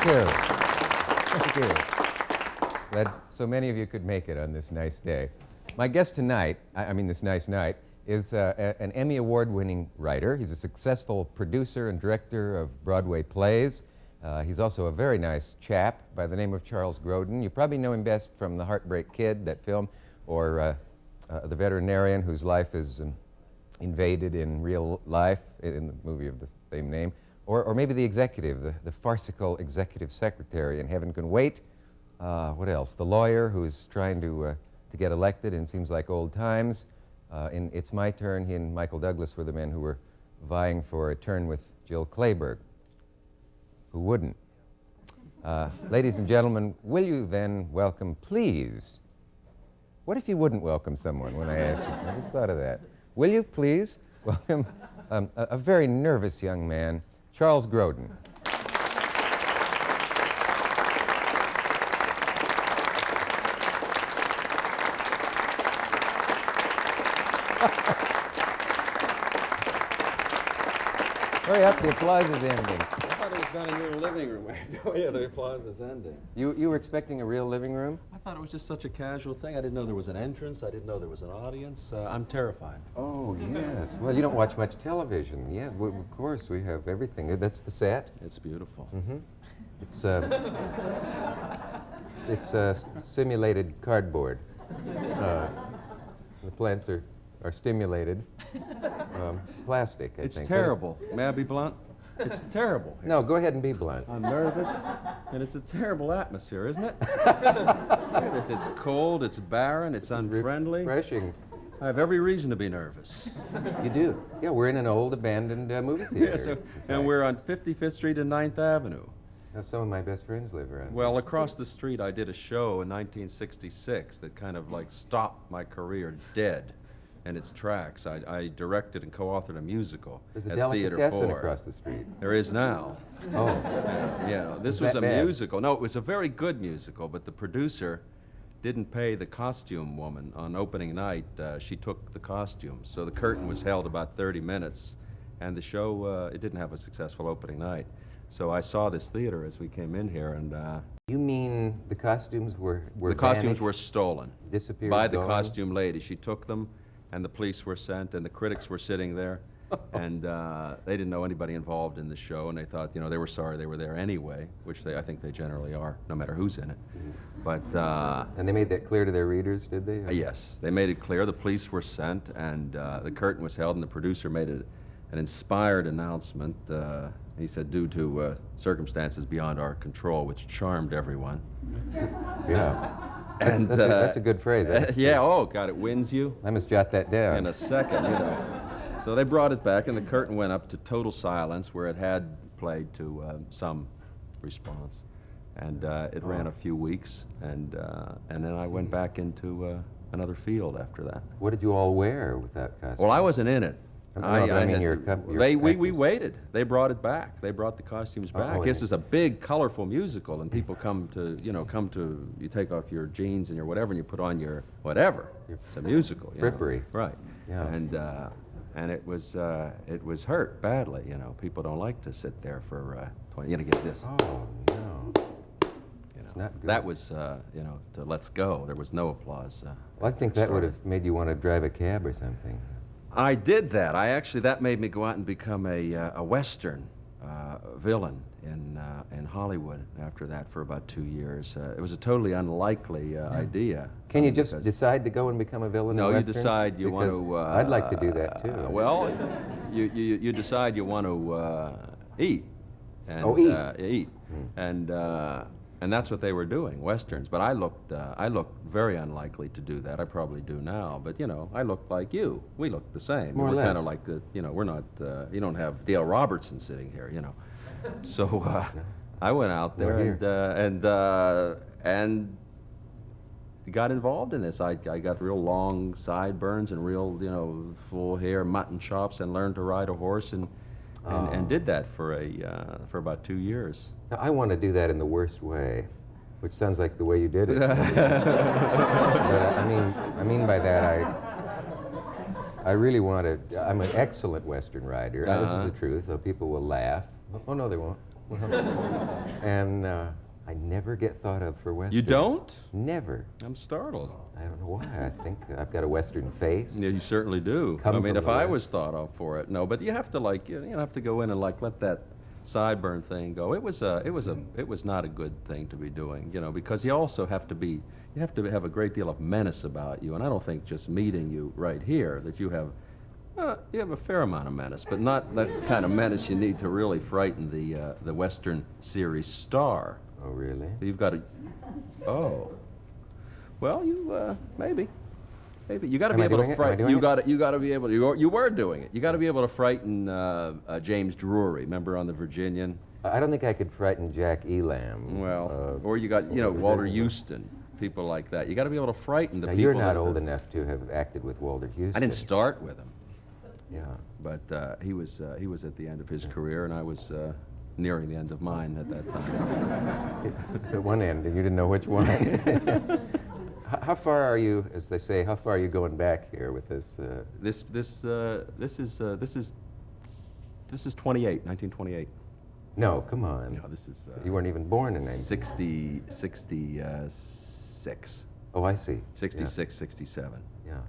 you. Thank you. Glad so many of you could make it on this nice day. My guest tonight, this nice night, is an Emmy Award-winning writer. He's a successful producer and director of Broadway plays. He's also a very nice chap by the name of Charles Grodin. You probably know him best from The Heartbreak Kid, that film, or The Veterinarian, whose life is invaded in real life, in the movie of the same name, or maybe The Executive, the farcical executive secretary in Heaven Can Wait. What else? The lawyer who's trying to get elected and seems like old times. In It's My Turn, he and Michael Douglas were the men who were vying for a turn with Jill Clayburgh. Who wouldn't? Ladies and gentlemen, will you then welcome, please? What if you wouldn't welcome someone when I asked you? I just thought of that. Will you please welcome a very nervous young man, Charles Grodin. Hurry up, the applause is ending. I thought it was done in your living room. Oh, yeah, the applause is ending. You were expecting a real living room? I thought it was just such a casual thing. I didn't know there was an entrance. I didn't know there was an audience. I'm terrified. Oh, yes. Well, you don't watch much television. Yeah, of course, we have everything. That's the set? It's beautiful. Mm-hmm. It's simulated cardboard. The plants are stimulated. Plastic, I think. It's terrible. May I be blunt? It's terrible. No, go ahead and be blunt. I'm nervous, and it's a terrible atmosphere, isn't it? Look at this. It's cold, it's barren, it's unfriendly. Refreshing. I have every reason to be nervous. You do? Yeah, we're in an old abandoned movie theater. Yes, and we're on 55th Street and 9th Avenue. Now, some of my best friends live around Well, here. across the street, I did a show in 1966 that kind of like stopped my career dead in its tracks. I directed and co-authored a musical There's a at delicatessen Theater 4. across the street. There is now. Oh. Yeah, this was a musical. No, it was a very good musical, but the producer didn't pay the costume woman on opening night. She took the costumes, so the curtain was held about 30 minutes, and the show, it didn't have a successful opening night. So I saw this theater as we came in here, and You mean the costumes were the costumes were stolen. Disappeared, by the gone? costume lady. She took them, and the police were sent, and the critics were sitting there, and they didn't know anybody involved in the show, and they thought, you know, they were sorry they were there anyway, which I think they generally are, no matter who's in it. But and they made that clear to their readers, did they? yes, they made it clear. The police were sent, and the curtain was held, and the producer made an inspired announcement. He said, due to circumstances beyond our control, which charmed everyone. Yeah. That's a good phrase. Yeah, oh, God, it wins you. I must jot that down. In a second, you know. So they brought it back, and the curtain went up to total silence, where it had played to some response. And it ran a few weeks, and then I went back into another field after that. What did you all wear with that costume? Well, I wasn't in it. We waited. They brought it back. They brought the costumes back. This is a big, colorful musical, and people you take off your jeans and your whatever, and you put on your whatever. It's a musical. Frippery. Right. Yeah. And it was hurt badly. You know, people don't like to sit there for 20. You know, get this. Oh no. It's not good. That was to let's go. There was no applause. Well, I think that would have made you want to drive a cab or something. I did that. That made me go out and become a Western villain in Hollywood after that for about 2 years. It was a totally unlikely idea. Can you just decide to go and become a villain in Westerns? No, you decide you want to... I'd like to do that, too. Well, you decide you want to eat. And, eat. And that's what they were doing, Westerns. But I looked very unlikely to do that. I probably do now. But, you know, I looked like you. We looked the same. More or less. We're kind of like we're not, you don't have Dale Robertson sitting here, you know. So I went out there and got involved in this. I got real long sideburns and real, full hair, mutton chops, and learned to ride a horse and did that for about 2 years. Now, I want to do that in the worst way, which sounds like the way you did it. But I mean by that, I really want to. I'm an excellent Western rider. This is the truth, so people will laugh. Oh no, they won't. And I never get thought of for westerns. You don't? Never. I'm startled. I don't know why. I think I've got a western face. Yeah, you certainly do. Come I mean, from if the I West. was thought of for it, no. But you have to like, you have to go in and like let that sideburn thing go. It was not a good thing to be doing, because you also have to have a great deal of menace about you. And I don't think just meeting you right here that you have a fair amount of menace, but not that kind of menace you need to really frighten the Western series star. Oh, really? You've got to. Oh. Well, you maybe. You got to be able to frighten. You got to be able. You were doing it. You got to be able to frighten James Drury. Remember on the Virginian? I don't think I could frighten Jack Elam. Well, or you got Walter Houston, people like that. You got to be able to frighten the now people. You're not old enough to have acted with Walter Houston. I didn't start with him. Yeah. But he was at the end of his career, and I was nearing the end of mine at that time. At one end, and you didn't know which one. How far are you, as they say, how far are you going back here with this? This is 1928. No, come on. No, this is. So you weren't even born in 19... 66. Oh, I see. 66, 67. Yeah.